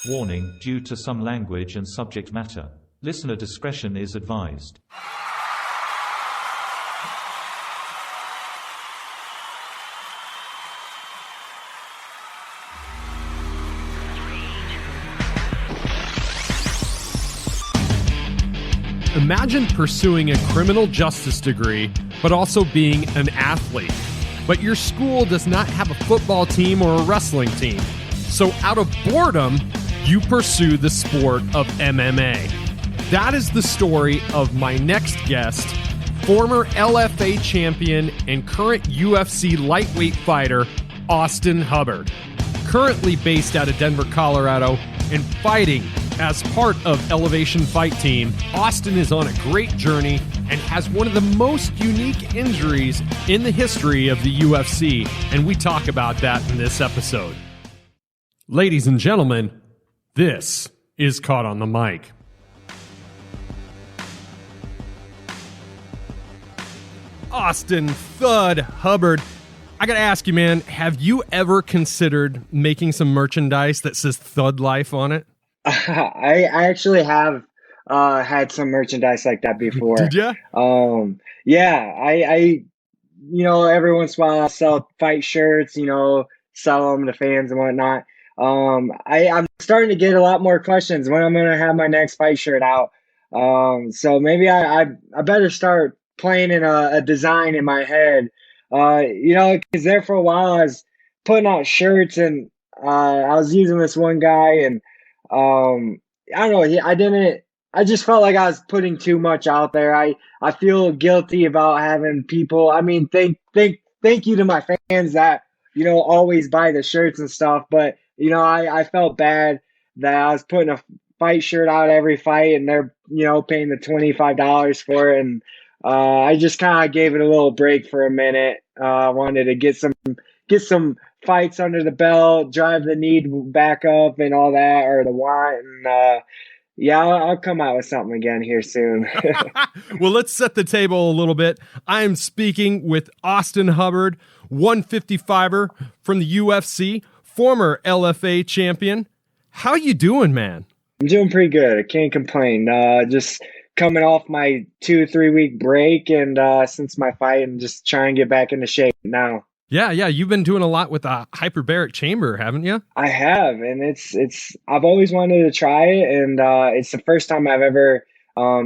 Warning, due to some language and subject matter, listener discretion is advised. Imagine pursuing a criminal justice degree, but also being an athlete. But your school does not have a football team or a wrestling team. So out of boredom, you pursue the sport of MMA. That is the story of my next guest, former LFA champion and current UFC lightweight fighter, Austin Hubbard. Currently based out of Denver, Colorado, and fighting as part of Elevation Fight Team, Austin is on a great journey and has one of the most unique injuries in the history of the UFC, and we talk about that in this episode. Ladies and gentlemen, this is Caught on the Mic. Austin Thud Hubbard, I gotta ask you, man, have you ever considered making some merchandise that says Thud Life on it? I actually have had some merchandise like that before. Did ya? Yeah, I every once in a while I'll sell fight shirts, sell them to fans and whatnot. I'm starting to get a lot more questions when I'm going to have my next fight shirt out. So maybe I better start planning a design in my head. Because there for a while I was putting out shirts and I was using this one guy and I don't know, I just felt like I was putting too much out there. I feel guilty about having people, thank you to my fans that, always buy the shirts and stuff, but I felt bad that I was putting a fight shirt out every fight and they're, paying the $25 for it. And I just kind of gave it a little break for a minute. I wanted to get some fights under the belt, drive the need back up and all that, or the want. And I'll come out with something again here soon. Well, let's set the table a little bit. I am speaking with Austin Hubbard, 155er from the UFC, former LFA champion. How you doing, man? I'm doing pretty good. I can't complain. Just coming off my 2-3 week break and since my fight and just trying to get back into shape now. Yeah. You've been doing a lot with the hyperbaric chamber, haven't you? I have, and I've always wanted to try it, and it's the first time I've ever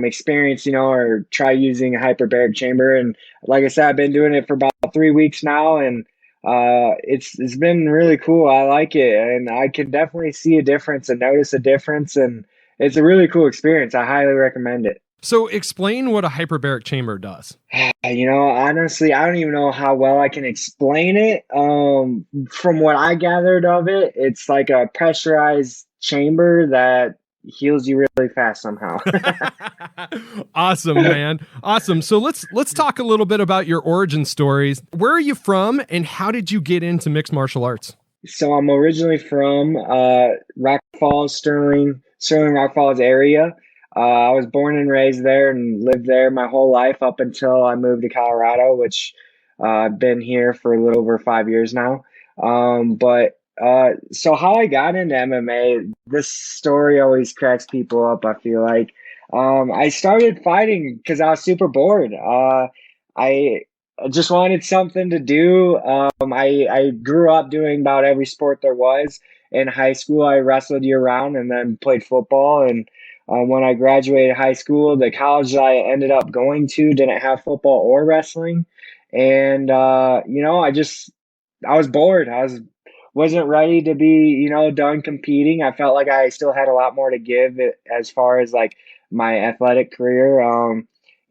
experienced, or try using a hyperbaric chamber. And like I said, I've been doing it for about 3 weeks now, and it's been really cool. I like it, and I can definitely see a difference and notice a difference, and it's a really cool experience. I highly recommend it. So explain what a hyperbaric chamber does. Honestly, I don't even know how well I can explain it. From what I gathered of it, it's like a pressurized chamber that heals you really fast somehow. Awesome, man. Awesome. So let's talk a little bit about your origin stories. Where are you from and how did you get into mixed martial arts? So I'm originally from Rock Falls, Sterling Rock Falls area. I was born and raised there and lived there my whole life up until I moved to Colorado, which I've been here for a little over 5 years now. So how I got into MMA, this story always cracks people up, I feel like. I started fighting because I was super bored. I just wanted something to do. I grew up doing about every sport there was. In high school, I wrestled year round and then played football. And when I graduated high school, the college that I ended up going to didn't have football or wrestling. And, I was bored. Wasn't ready to be, done competing. I felt like I still had a lot more to give as far as like my athletic career. And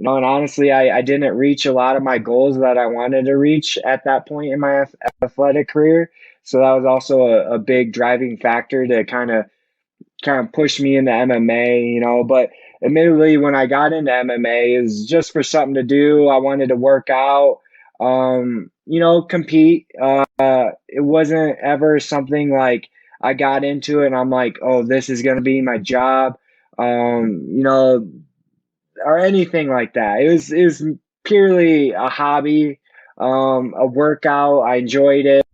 honestly, I didn't reach a lot of my goals that I wanted to reach at that point in my athletic career. So that was also a big driving factor to kind of push me into MMA, but admittedly, when I got into MMA, it was just for something to do. I wanted to work out, compete. It wasn't ever something like I got into it and I'm like, oh, this is going to be my job, or anything like that. It was purely a hobby, a workout. I enjoyed it.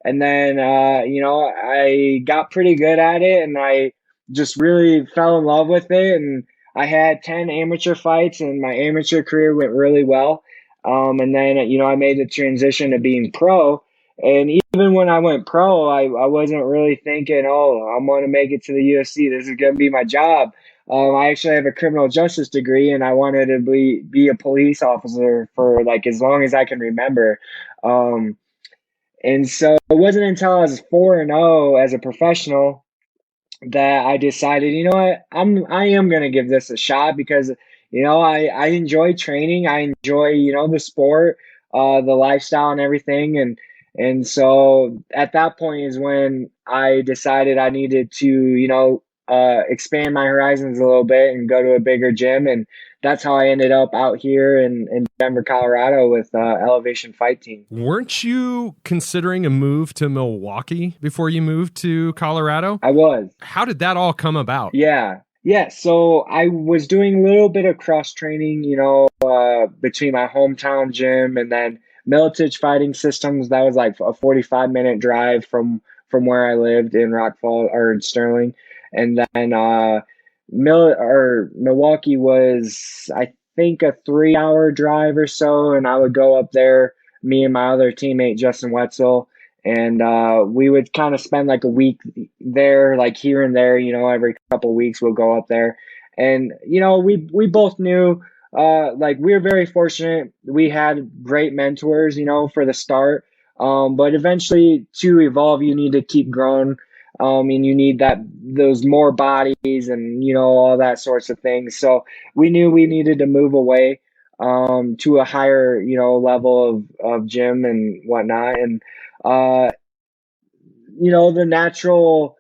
And then, I got pretty good at it and I just really fell in love with it. And I had 10 amateur fights, and my amateur career went really well. And then, I made the transition to being pro. And even when I went pro, I wasn't really thinking, oh, I'm going to make it to the UFC. This is going to be my job. I actually have a criminal justice degree, and I wanted to be a police officer for like as long as I can remember. And so it wasn't until I was 4-0 as a professional that I decided, you know what, I am going to give this a shot because, I enjoy training. I enjoy, the sport, the lifestyle and everything. And so at that point is when I decided I needed to, expand my horizons a little bit and go to a bigger gym. And that's how I ended up out here in Denver, Colorado with Elevation Fight Team. Weren't you considering a move to Milwaukee before you moved to Colorado? I was. How did that all come about? Yeah. So I was doing a little bit of cross training, between my hometown gym and then Militich Fighting Systems. That was like a 45-minute drive from where I lived in Rockfall or in Sterling. And then Milwaukee was, I think, a 3-hour drive or so. And I would go up there, me and my other teammate, Justin Wetzel. And we would kind of spend like a week there, like here and there, every couple of weeks we'll go up there. And, we both knew, like we were very fortunate. We had great mentors, for the start. But eventually to evolve, you need to keep growing. And you need those more bodies and, all that sorts of things. So we knew we needed to move away to a higher, level of gym and whatnot. And, the natural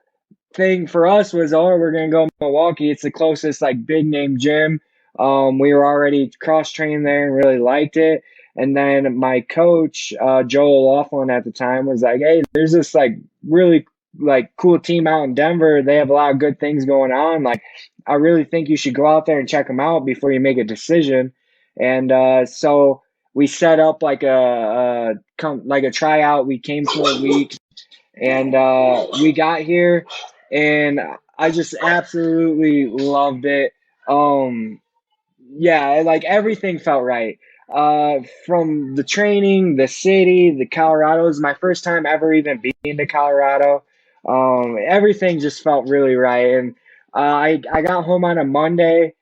thing for us was, we're going to go to Milwaukee. It's the closest like big name gym. We were already cross trained there and really liked it. And then my coach, Joel Laughlin at the time was like, hey, there's this like really like cool team out in Denver. They have a lot of good things going on. Like, I really think you should go out there and check them out before you make a decision. And so we set up like a tryout. We came for a week, and we got here, and I just absolutely loved it. Like everything felt right. From the training, the city, the Colorado was my first time ever even being to Colorado. Everything just felt really right. And I got home on a Monday,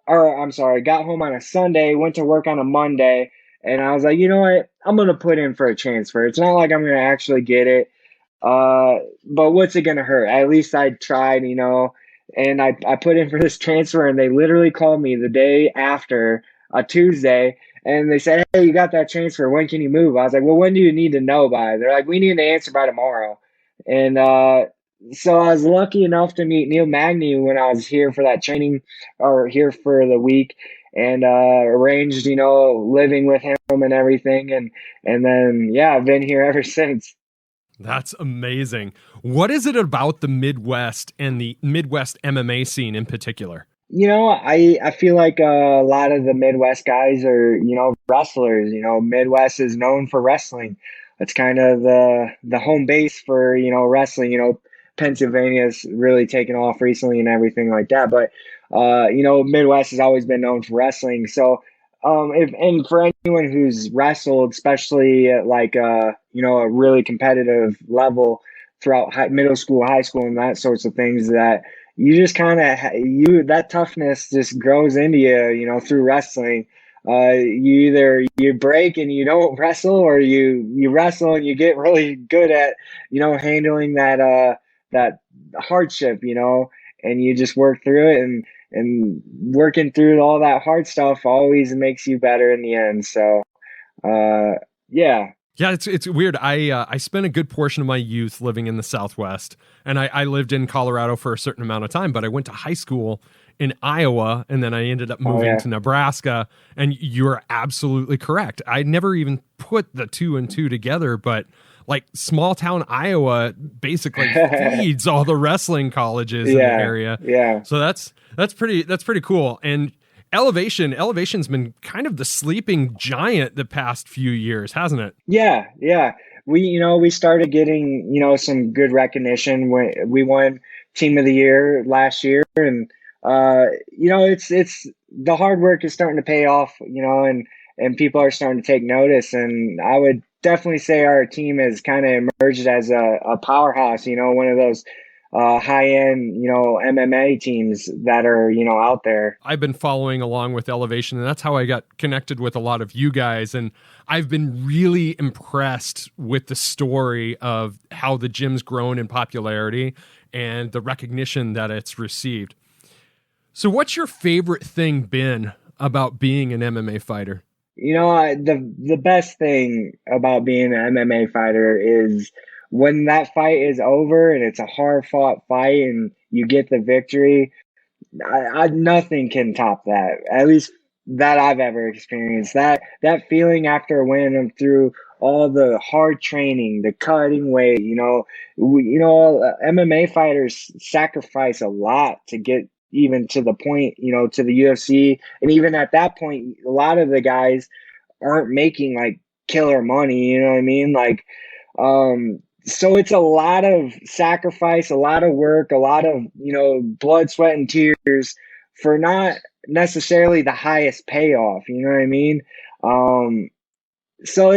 got home on a Sunday, went to work on a Monday, and I was like, you know what, I'm going to put in for a transfer. It's not like I'm going to actually get it. But what's it going to hurt? At least I tried, and I put in for this transfer, and they literally called me the day after, a Tuesday, and they said, hey, you got that transfer. When can you move? I was like, well, when do you need to know by? They're like, we need an answer by tomorrow. And so I was lucky enough to meet Neil Magny when I was here for that training, or here for the week, and arranged, living with him and everything. And then, I've been here ever since. That's amazing. What is it about the Midwest and the Midwest MMA scene in particular? I feel like a lot of the Midwest guys are, wrestlers. Midwest is known for wrestling. It's kind of the home base for, wrestling. Pennsylvania's really taken off recently and everything like that. But, Midwest has always been known for wrestling. So, and for anyone who's wrestled, especially at like, a really competitive level throughout middle school, high school, and that sorts of things, that you just kind of, that toughness just grows into you, through wrestling. You break and you don't wrestle, or you wrestle and you get really good at, handling that hardship, and you just work through it, and working through all that hard stuff always makes you better in the end. So, yeah. Yeah, it's weird. I spent a good portion of my youth living in the Southwest, and I lived in Colorado for a certain amount of time, but I went to high school in Iowa, and then I ended up moving to Nebraska, and you're absolutely correct. I never even put the 2 and 2 together, but like small town Iowa basically feeds all the wrestling colleges in the area. Yeah. So that's pretty cool. And Elevation's been kind of the sleeping giant the past few years, hasn't it? Yeah. we started getting, some good recognition when we won Team of the Year last year, and it's the hard work is starting to pay off, and people are starting to take notice, and I would definitely say our team has kind of emerged as a powerhouse, one of those high-end, MMA teams that are, out there. I've been following along with Elevation, and that's how I got connected with a lot of you guys. And I've been really impressed with the story of how the gym's grown in popularity and the recognition that it's received. So what's your favorite thing been about being an MMA fighter? The best thing about being an MMA fighter is when that fight is over and it's a hard fought fight and you get the victory. Nothing can top that, at least that I've ever experienced. That feeling after a win through all the hard training, the cutting weight, MMA fighters sacrifice a lot to get even to the point, to the UFC. And even at that point, a lot of the guys aren't making like killer money, you know what I mean? Like, so it's a lot of sacrifice, a lot of work, a lot of, blood, sweat, and tears for not necessarily the highest payoff, you know what I mean? So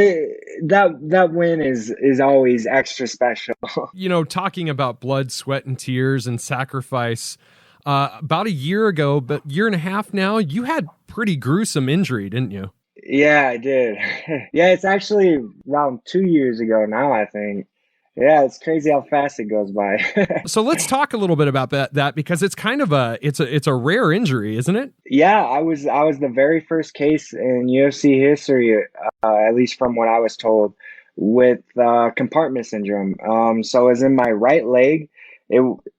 that win is always extra special. Talking about blood, sweat, and tears and sacrifice, about a year ago, but year and a half now, you had pretty gruesome injury, didn't you? Yeah, I did. Yeah, it's actually around 2 years ago now, I think. Yeah, it's crazy how fast it goes by. So let's talk a little bit about that because it's kind of it's a rare injury, isn't it? Yeah, I was the very first case in UFC history, at least from what I was told, with compartment syndrome. So it was in my right leg.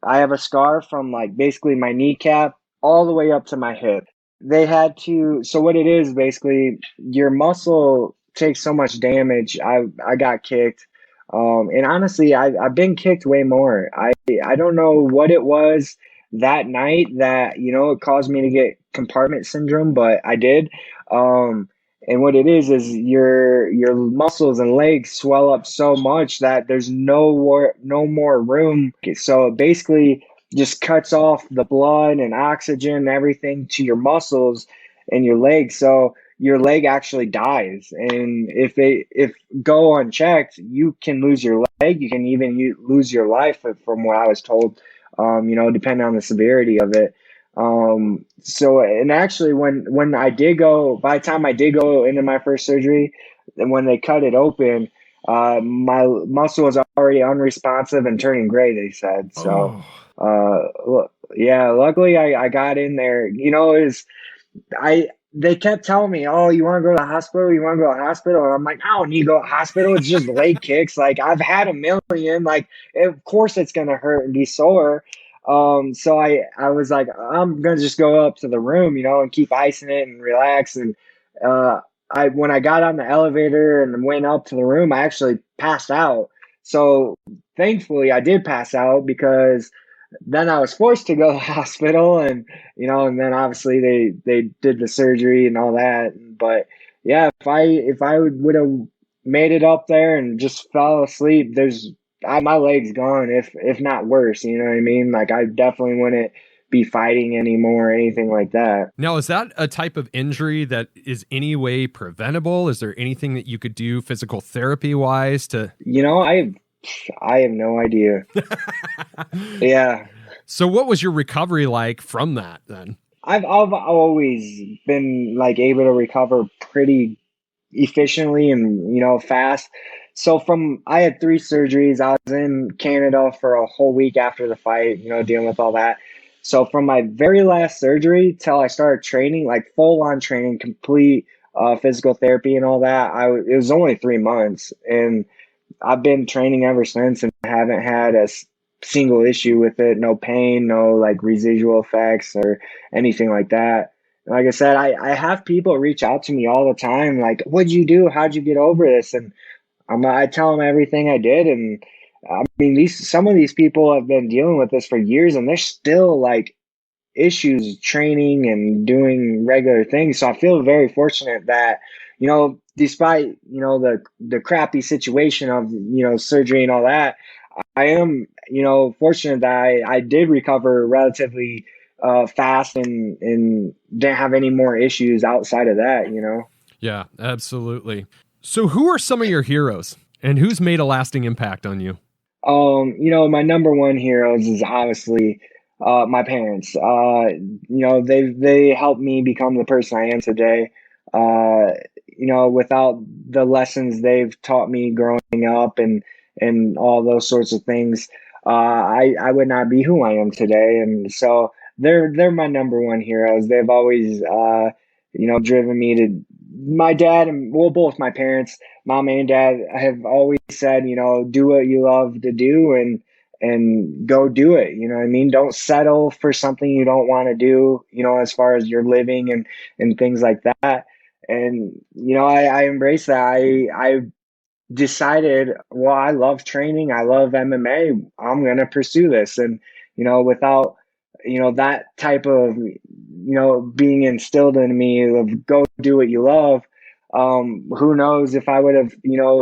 I have a scar from like basically my kneecap all the way up to my hip. They had to. So what it is basically, your muscle takes so much damage. I got kicked. And honestly, I've been kicked way more. I don't know what it was that night that, it caused me to get compartment syndrome, but I did. And what it is your muscles and legs swell up so much that there's no more room. So it basically just cuts off the blood and oxygen and everything to your muscles and your legs. So your leg actually dies. And if go unchecked, you can lose your leg. You can even lose your life, from what I was told, depending on the severity of it. So, and actually when I did go, by the time I did go into my first surgery, and when they cut it open, my muscle was already unresponsive and turning gray, they said. So, yeah, luckily I got in there, they kept telling me, "Oh, you want to go to the hospital? You want to go to the hospital?" And I'm like, "I don't need to go to the hospital. It's just leg kicks. Like, I've had a million. Like, of course it's going to hurt and be sore." So I was like, I'm going to just go up to the room, and keep icing it and relax. And when I got on the elevator and went up to the room, I actually passed out. So thankfully I did pass out, because then I was forced to go to the hospital, and and then obviously they did the surgery and all that. But yeah, if I would have made it up there and just fell asleep, my leg's gone, if not worse. You know what I mean? Like, I definitely wouldn't be fighting anymore or anything like that. Now, is that a type of injury that is any way preventable? Is there anything that you could do physical therapy wise to? I have no idea. Yeah. So what was your recovery like from that then? I've always been like able to recover pretty efficiently and, fast. So I had 3 surgeries. I was in Canada for a whole week after the fight, dealing with all that. So from my very last surgery till I started training, like full on training, complete physical therapy and all that, it was only 3 months. And I've been training ever since and haven't had a single issue with it. No pain, no like residual effects or anything like that. Like I said, I have people reach out to me all the time, like, "What'd you do? How'd you get over this?" And I tell them everything I did. And I mean, some of these people have been dealing with this for years, and they're still like issues training and doing regular things. So I feel very fortunate that, despite, the crappy situation of, surgery and all that, I am, fortunate that I did recover relatively fast and didn't have any more issues outside of that. Yeah, absolutely. So who are some of your heroes and who's made a lasting impact on you? My number one heroes is obviously my parents. They helped me become the person I am today. Without the lessons they've taught me growing up and all those sorts of things, I would not be who I am today. And so they're my number one heroes. They've always driven me to my dad and well, both my parents, mom and dad, have always said, do what you love to do and go do it. You know what I mean? Don't settle for something you don't want to do, as far as your living and things like that. And, I embrace that. I decided, well, I love training. I love MMA. I'm going to pursue this. And, without, that type of, being instilled in me of go do what you love. Who knows if I would have,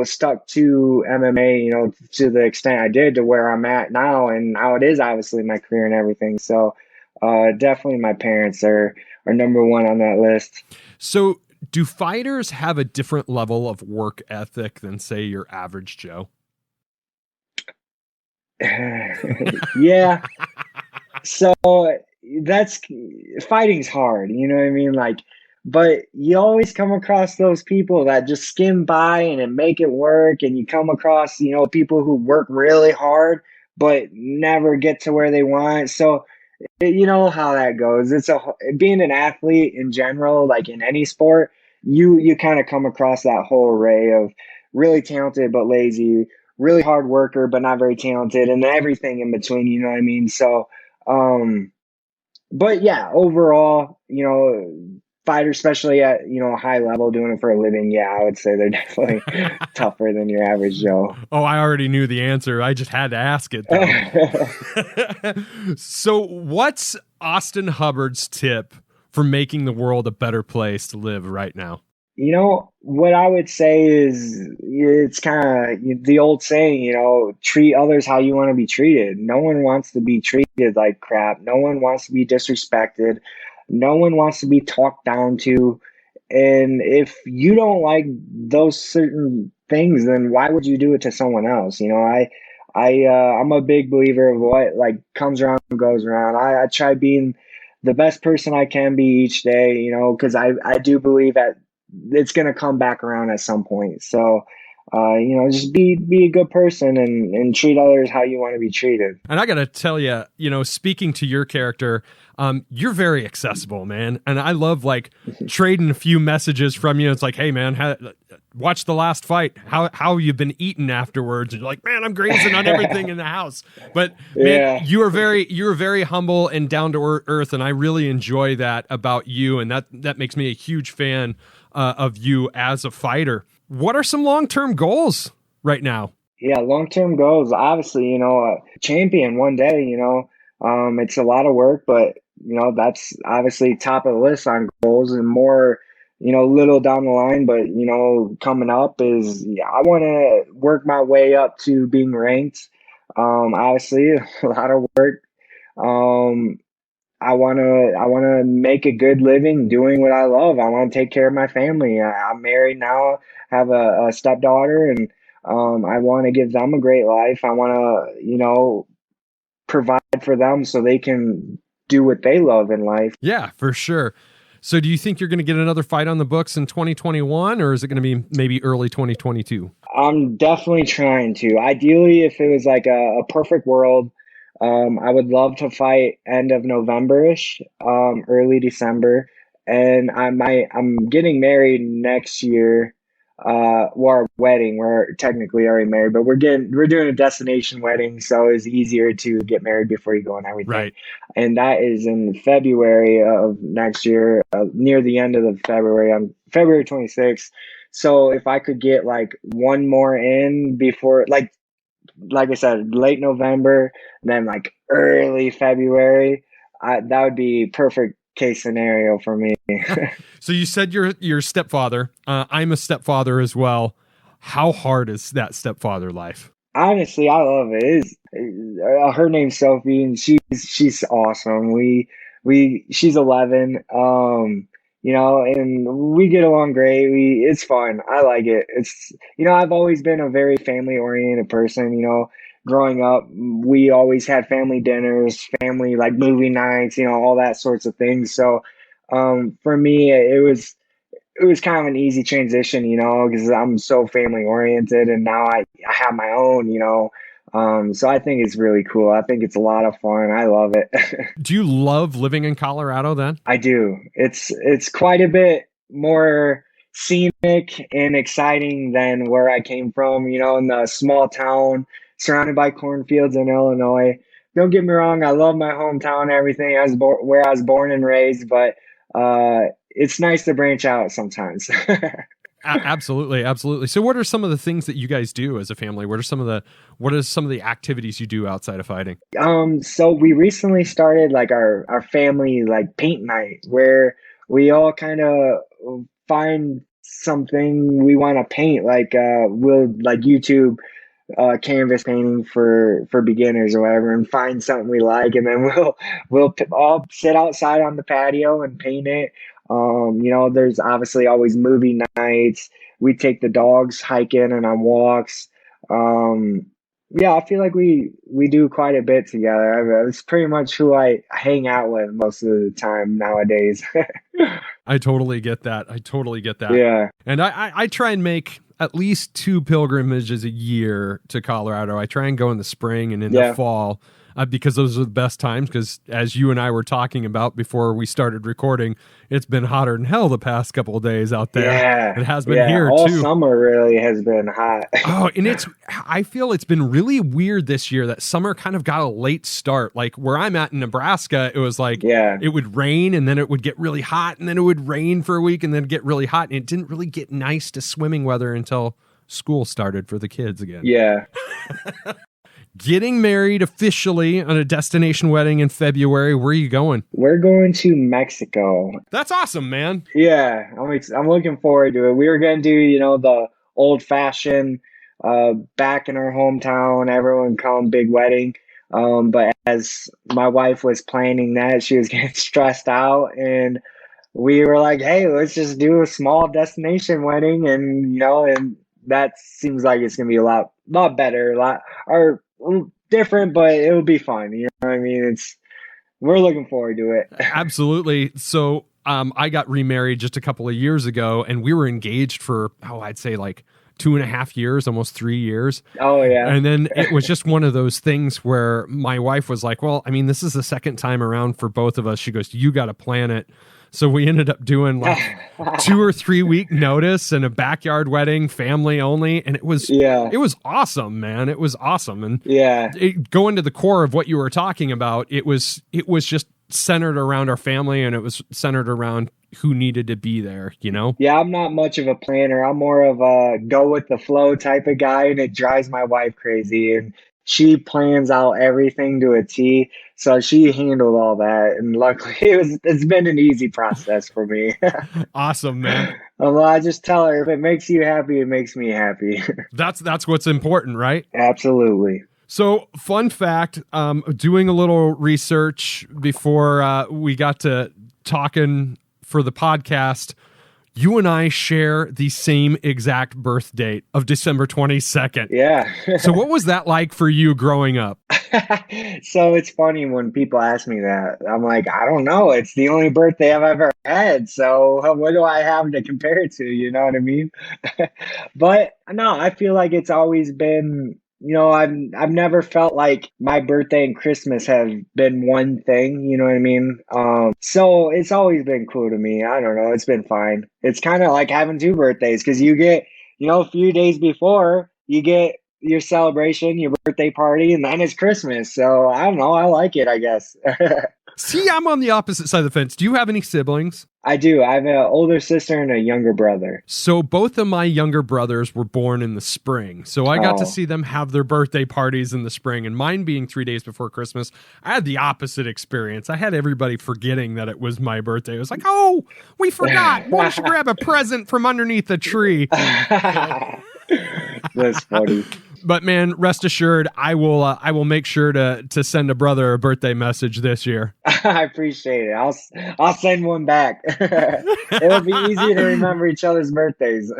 stuck to MMA, to the extent I did to where I'm at now. And now it is obviously my career and everything. So, definitely my parents are number one on that list. So do fighters have a different level of work ethic than, say, your average Joe? Yeah. So fighting's hard, you know what I mean? But you always come across those people that just skim by and make it work. And you come across, people who work really hard, but never get to where they want. So, you know how that goes. Being an athlete in general, like in any sport, you kind of come across that whole array of really talented but lazy, really hard worker but not very talented, and everything in between. You know what I mean? So, but yeah, overall, fighters, especially at a high level, doing it for a living, yeah, I would say they're definitely tougher than your average Joe. Oh, I already knew the answer. I just had to ask it, though. So what's Austin Hubbard's tip for making the world a better place to live right now? What I would say is it's kind of the old saying, treat others how you want to be treated. No one wants to be treated like crap. No one wants to be disrespected. No one wants to be talked down to. And if you don't like those certain things, then why would you do it to someone else? I'm a big believer of what comes around and goes around. I try being the best person I can be each day, because I do believe that it's going to come back around at some point. So, just be a good person and treat others how you want to be treated. And I got to tell you, speaking to your character, you're very accessible, man. And I love trading a few messages from you. It's like, hey man, watch the last fight. How you've been eating afterwards. And you're like, man, I'm grazing on everything in the house. But man, you are very humble and down to earth. And I really enjoy that about you. And that makes me a huge fan of you as a fighter. What are some long-term goals right now? Yeah, long-term goals, obviously, champion one day, it's a lot of work, but, that's obviously top of the list on goals, and more, little down the line, but, coming up is, I want to work my way up to being ranked. Obviously a lot of work. I want to make a good living doing what I love. I want to take care of my family. I'm married now, have a stepdaughter, and I want to give them a great life. I want to, provide for them so they can do what they love in life. Yeah, for sure. So do you think you're going to get another fight on the books in 2021, or is it going to be maybe early 2022? I'm definitely trying to. Ideally, if it was a perfect world, I would love to fight end of November-ish, early December. And I'm getting married next year. Our wedding, we're technically already married, but we're doing a destination wedding, so it's easier to get married before you go and everything. Right. And that is in February of next year, near the end of the February. I'm February 26th. So if I could get one more in before, like I said, late November, then early February, that would be perfect case scenario for me. So you said you're stepfather. I'm a stepfather as well. How hard is that stepfather life? Honestly, I love it. Her name's Sophie, and she's awesome. She's 11. And we get along great. It's fun. I like it. I've always been a very family oriented person. Growing up, we always had family dinners, family like movie nights, all that sorts of things. So, for me, it was kind of an easy transition, because I'm so family oriented, and now I have my own, so I think it's really cool. I think it's a lot of fun. I love it. Do you love living in Colorado then? I do. It's quite a bit more scenic and exciting than where I came from, in the small town surrounded by cornfields in Illinois. Don't get me wrong, I love my hometown and everything. Where I was born and raised, but it's nice to branch out sometimes. Absolutely, absolutely. So what are some of the things that you guys do as a family? What are some of the activities you do outside of fighting? So we recently started like our family like paint night, where we all kind of find something we want to paint. Like we'll like YouTube canvas painting for beginners or whatever, and find something we like, and then we'll all sit outside on the patio and paint it. There's obviously always movie nights. We take the dogs hiking and on walks. I feel like we do quite a bit together. It's pretty much who I hang out with most of the time nowadays. I totally get that. Yeah. And I try and make at least 2 pilgrimages a year to Colorado. I try and go in the spring and in the fall. Because those are the best times, because as you and I were talking about before we started recording, it's been hotter than hell the past couple of days out there. Yeah, it has been here all too. Summer really has been hot. And I feel it's been really weird this year that summer kind of got a late start. Like where I'm at in Nebraska, it was like it would rain and then it would get really hot, and then it would rain for a week and then get really hot, and it didn't really get nice to swimming weather until school started for the kids again. Yeah. Getting married officially on a destination wedding in February. Where are you going? We're going to Mexico. That's awesome, man. Yeah, I'm looking forward to it. We were going to do, the old fashioned, back in our hometown, everyone come big wedding. But as my wife was planning that, she was getting stressed out, and we were like, hey, let's just do a small destination wedding. And, and that seems like it's going to be a lot better, or different, but it'll be fun. You know what I mean? We're looking forward to it. Absolutely. So I got remarried just a couple of years ago, and we were engaged for, I'd say like 2.5 years, almost 3 years. Oh, yeah. And then it was just one of those things where my wife was like, well, I mean, this is the second time around for both of us. She goes, you got to plan it. So we ended up doing like 2 or 3 week notice and a backyard wedding, family only. And it was awesome, man. It was awesome. And going to the core of what you were talking about, it was just centered around our family, and it was centered around who needed to be there, Yeah, I'm not much of a planner. I'm more of a go with the flow type of guy, and it drives my wife crazy. And she plans out everything to a T. So she handled all that, and luckily it's been an easy process for me. Awesome, man. Well, I just tell her, if it makes you happy, it makes me happy. That's what's important, right? Absolutely. So, fun fact, doing a little research before we got to talking for the podcast, you and I share the same exact birth date of December 22nd. Yeah. So what was that like for you growing up? So it's funny when people ask me that. I'm like, I don't know. It's the only birthday I've ever had. So what do I have to compare it to? You know what I mean? But no, I feel like it's always been, I've never felt like my birthday and Christmas have been one thing, you know what I mean? So it's always been cool to me. I don't know. It's been fine. It's kind of like having 2 birthdays, because you get, a few days before you get your celebration, your birthday party, and then it's Christmas. So I don't know. I like it, I guess. See, I'm on the opposite side of the fence. Do you have any siblings? I do. I have an older sister and a younger brother. So both of my younger brothers were born in the spring. So I got to Oh. see them have their birthday parties in the spring. And mine being 3 days before Christmas, I had the opposite experience. I had everybody forgetting that it was my birthday. It was like, oh, we forgot. Why don't you grab a present from underneath the tree? That's funny. But man, rest assured, I will make sure to send a brother a birthday message this year. I appreciate it. I'll send one back. It'll be easier to remember each other's birthdays.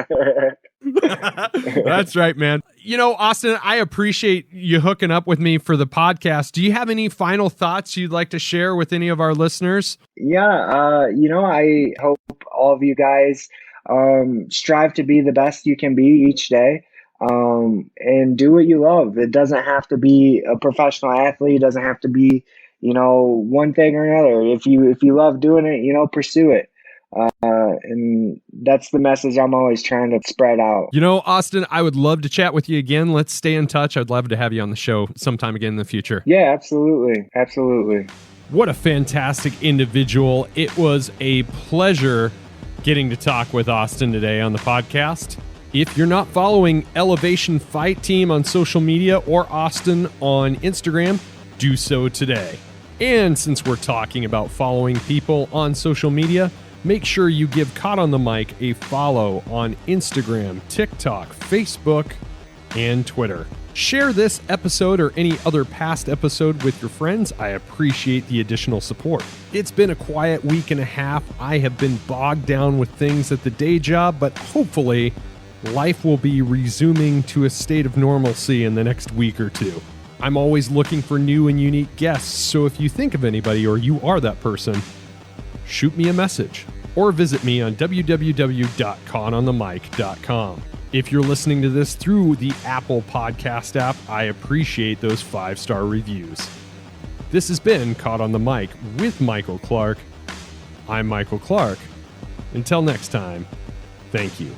That's right, man. You know, Austin, I appreciate you hooking up with me for the podcast. Do you have any final thoughts you'd like to share with any of our listeners? Yeah, I hope all of you guys strive to be the best you can be each day. And do what you love. It doesn't have to be a professional athlete. It doesn't have to be, one thing or another. If you love doing it, pursue it. And that's the message I'm always trying to spread out. You know, Austin, I would love to chat with you again. Let's stay in touch. I'd love to have you on the show sometime again in the future. Yeah, absolutely. Absolutely. What a fantastic individual. It was a pleasure getting to talk with Austin today on the podcast. If you're not following Elevation Fight Team on social media or Austin on Instagram, do so today. And since we're talking about following people on social media, make sure you give Caught on the Mic a follow on Instagram, TikTok, Facebook, and Twitter. Share this episode or any other past episode with your friends. I appreciate the additional support. It's been a quiet week and a half. I have been bogged down with things at the day job, but hopefully life will be resuming to a state of normalcy in the next week or two. I'm always looking for new and unique guests, so if you think of anybody or you are that person, shoot me a message or visit me on www.caughtonthemic.com. If you're listening to this through the Apple Podcast app, I appreciate those 5-star reviews. This has been Caught on the Mic with Michael Clark. I'm Michael Clark. Until next time, thank you.